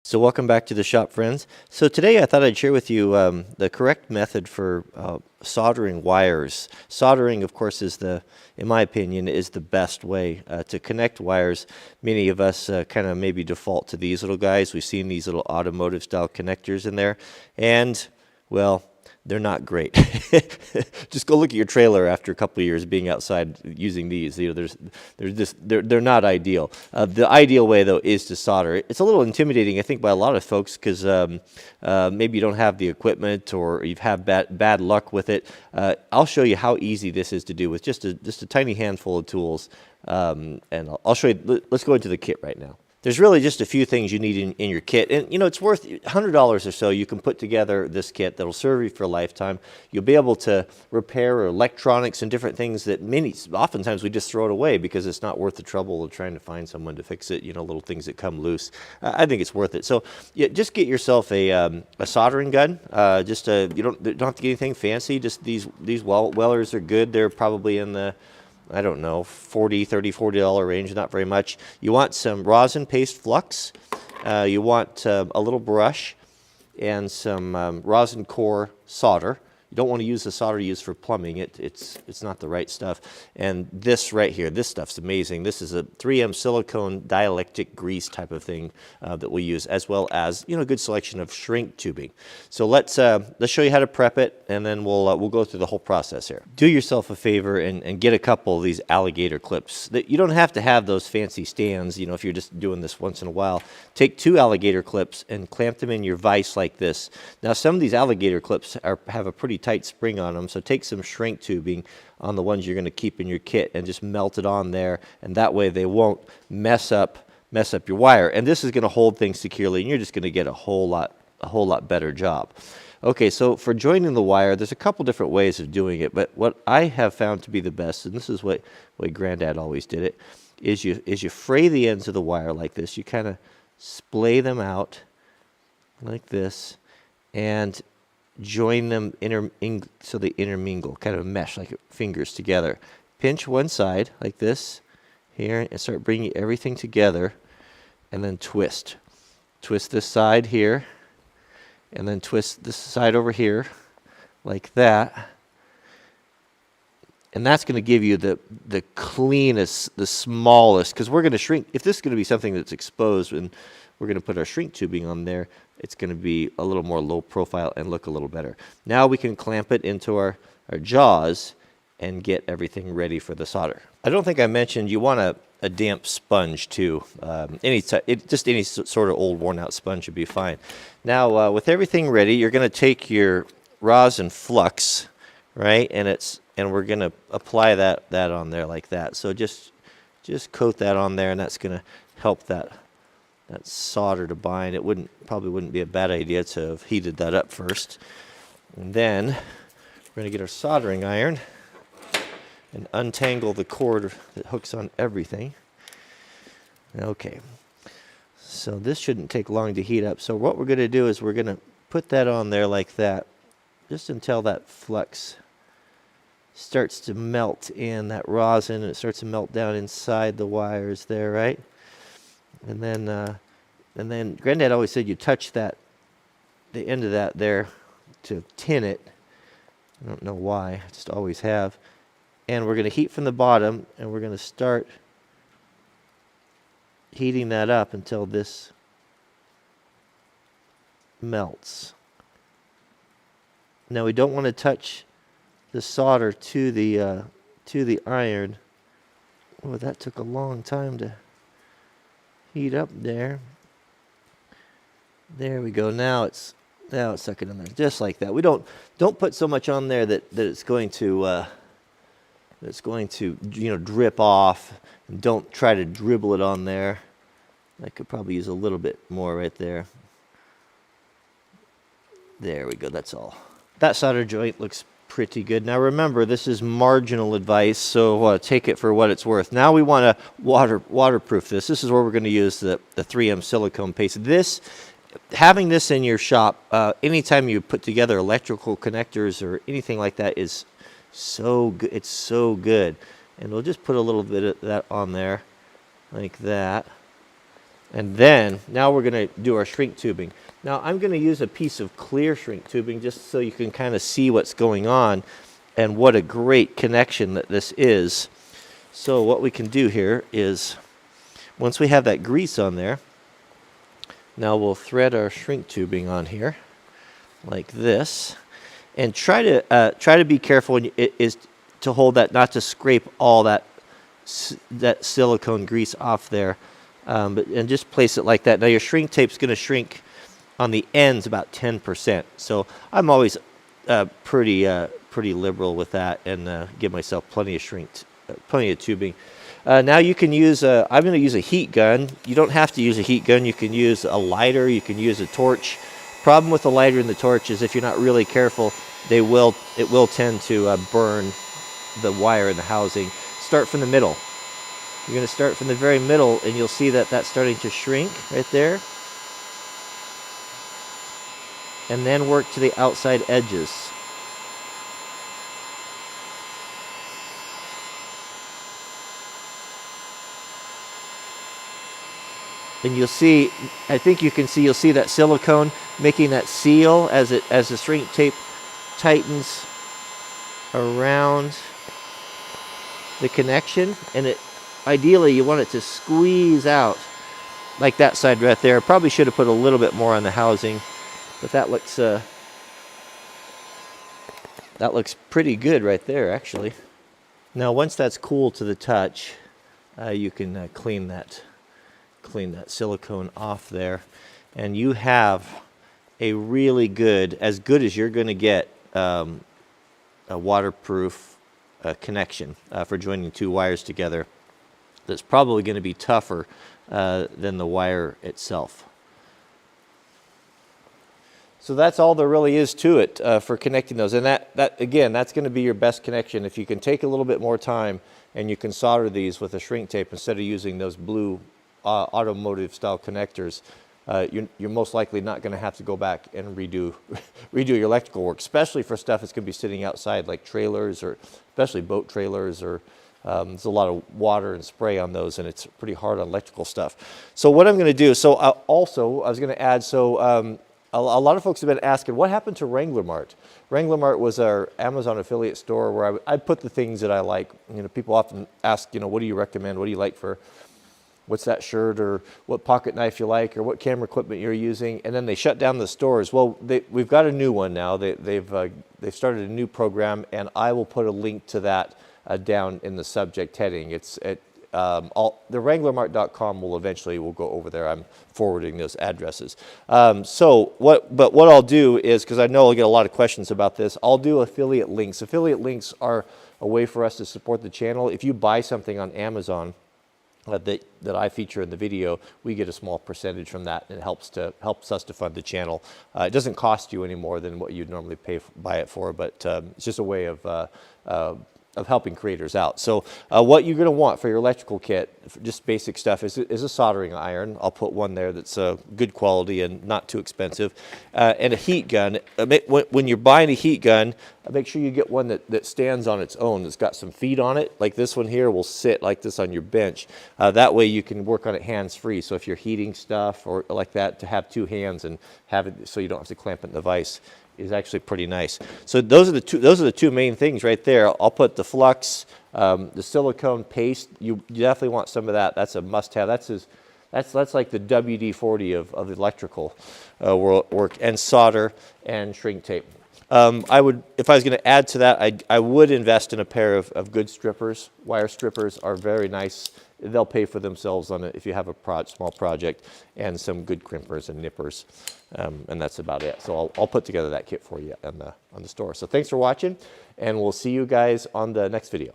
So welcome back to the shop, friends. So today I thought I'd share with you the correct method for soldering wires. Soldering, of course, in my opinion, is the best way to connect wires. Many of us kind of maybe default to these little guys. We've seen these little automotive style connectors in there, and well, they're not great. Just go look at your trailer after a couple of years being outside using these. You know, they're not ideal. The ideal way, though, is to solder. It's a little intimidating, I think, by a lot of folks because maybe you don't have the equipment or you've had bad luck with it. I'll show you how easy this is to do with just a tiny handful of tools, and I'll show you. Let's go into the kit right now. There's really just a few things you need in your kit. And, you know, it's worth $100 or so. You can put together this kit that'll serve you for a lifetime. You'll be able to repair electronics and different things that oftentimes we just throw it away because it's not worth the trouble of trying to find someone to fix it, you know, little things that come loose. I think it's worth it. So yeah, just get yourself a soldering gun. You don't have to get anything fancy. Just these Wellers are good. They're probably in the, I don't know, $40 range, not very much. You want some rosin paste flux. You want a little brush and some rosin core solder. You don't want to use the solder used for plumbing. It's not the right stuff. And this right here, this stuff's amazing. This is a 3M silicone dielectric grease type of thing that we use, as well as, you know, a good selection of shrink tubing. So let's show you how to prep it, and then we'll go through the whole process here. Do yourself a favor and get a couple of these alligator clips. You don't have to have those fancy stands, you know, if you're just doing this once in a while. Take 2 alligator clips and clamp them in your vise like this. Now, some of these alligator clips have a pretty tight spring on them, so take some shrink tubing on the ones you're going to keep in your kit and just melt it on there, and that way they won't mess up your wire. And this is going to hold things securely, and you're just going to get a whole lot better job. Okay, so for joining the wire, there's a couple different ways of doing it, but what I have found to be the best, and this is what Granddad always did it, is you fray the ends of the wire like this. You kind of splay them out like this and join them so they intermingle, kind of mesh like fingers together. Pinch one side like this here and start bringing everything together, and then twist. Twist this side here, and then twist this side over here like that. And that's going to give you the cleanest, the smallest, because we're going to shrink. If this is going to be something that's exposed and we're going to put our shrink tubing on there, it's going to be a little more low profile and look a little better. Now we can clamp it into our jaws and get everything ready for the solder. I don't think I mentioned you want a damp sponge too. Just any sort of old worn out sponge would be fine. Now with everything ready, you're going to take your rosin flux, right? And we're going to apply that on there like that. So just coat that on there, and that's going to help that solder to bind. It probably wouldn't be a bad idea to have heated that up first. And then we're going to get our soldering iron and untangle the cord that hooks on everything. Okay, so this shouldn't take long to heat up. So what we're going to do is we're going to put that on there like that, just until that flux starts to melt in, that rosin, and it starts to melt down inside the wires there, right? And then Granddad always said you touch the end of that there to tin it. I don't know why, I just always have. And we're going to heat from the bottom, and we're going to start heating that up until this melts. Now we don't want to touch the solder to the iron. Oh, that took a long time to heat up there. There we go. Now it's sucking in there just like that. We don't put so much on there that it's going to you know, drip off, and don't try to dribble it on there. I could probably use a little bit more right there. There we go. That's all. That solder joint looks pretty good. Now remember, this is marginal advice, so take it for what it's worth. Now we want to waterproof this. This is where we're going to use the 3M silicone paste. Having this in your shop, anytime you put together electrical connectors or anything like that, is so good. It's so good. And we'll just put a little bit of that on there like that. And then, now we're going to do our shrink tubing. Now I'm going to use a piece of clear shrink tubing just so you can kind of see what's going on and what a great connection that this is. So what we can do here is, once we have that grease on there, now we'll thread our shrink tubing on here like this, and try to be careful when is to hold that, not to scrape all that silicone grease off there, and just place it like that. Now your shrink tape's going to shrink on the ends about 10%. So I'm always pretty liberal with that, and give myself plenty of tubing. Now you can use I'm going to use a heat gun. You don't have to use a heat gun. You can use a lighter. You can use a torch. Problem with the lighter and the torch is if you're not really careful, it will tend to burn the wire in the housing. Start from the middle. You're going to start from the very middle, and you'll see that that's starting to shrink right there. And then work to the outside edges. And you'll see, I think you can see, you'll see that silicone making that seal as the shrink tape tightens around the connection, and ideally you want it to squeeze out like that side right there. Probably should have put a little bit more on the housing, but that looks pretty good right there actually. Now once that's cool to the touch, you can clean that silicone off there, and you have a really good, as good as you're going to get, a waterproof connection for joining two wires together. That's probably going to be tougher than the wire itself. So that's all there really is to it for connecting those, and that again, that's going to be your best connection. If you can take a little bit more time and you can solder these with a shrink tape instead of using those blue automotive style connectors, you're most likely not going to have to go back and redo your electrical work, especially for stuff that's going to be sitting outside like trailers, or especially boat trailers, or there's a lot of water and spray on those, and it's pretty hard on electrical stuff. So what I'm going to do, I was going to add, a lot of folks have been asking, what happened to Wrangler Mart? Wrangler Mart was our Amazon affiliate store where I'd put the things that I like. You know, people often ask, what do you recommend? What do you like for, what's that shirt, or what pocket knife you like, or what camera equipment you're using, and then they shut down the stores. Well, we've got a new one now. They've started a new program, and I will put a link to that down in the subject heading. It's at the WranglerMart.com will go over there. I'm forwarding those addresses. What I'll do is, because I know I'll get a lot of questions about this, I'll do affiliate links. Affiliate links are a way for us to support the channel. If you buy something on Amazon that I feature in the video, we get a small percentage from that, and it helps us to fund the channel. It doesn't cost you any more than what you'd normally buy it for, but it's just a way of helping creators out. So what you're going to want for your electrical kit, just basic stuff, is a soldering iron. I'll put one there that's good quality and not too expensive, and a heat gun. When you're buying a heat gun, make sure you get one that stands on its own, that's got some feet on it. Like this one here will sit like this on your bench. That way you can work on it hands-free. So if you're heating stuff or like that, to have two hands and have it so you don't have to clamp it in the vise is actually pretty nice. So those are the two main things right there. I'll put the flux, the silicone paste. You definitely want some of that. That's a must-have. That's like the WD-40 of electrical work, and solder and shrink tape. If I was going to add to that, I would invest in a pair of good strippers. Wire strippers are very nice. They'll pay for themselves on it if you have a small project, and some good crimpers and nippers, and that's about it. So I'll put together that kit for you on the store. So thanks for watching, and we'll see you guys on the next video.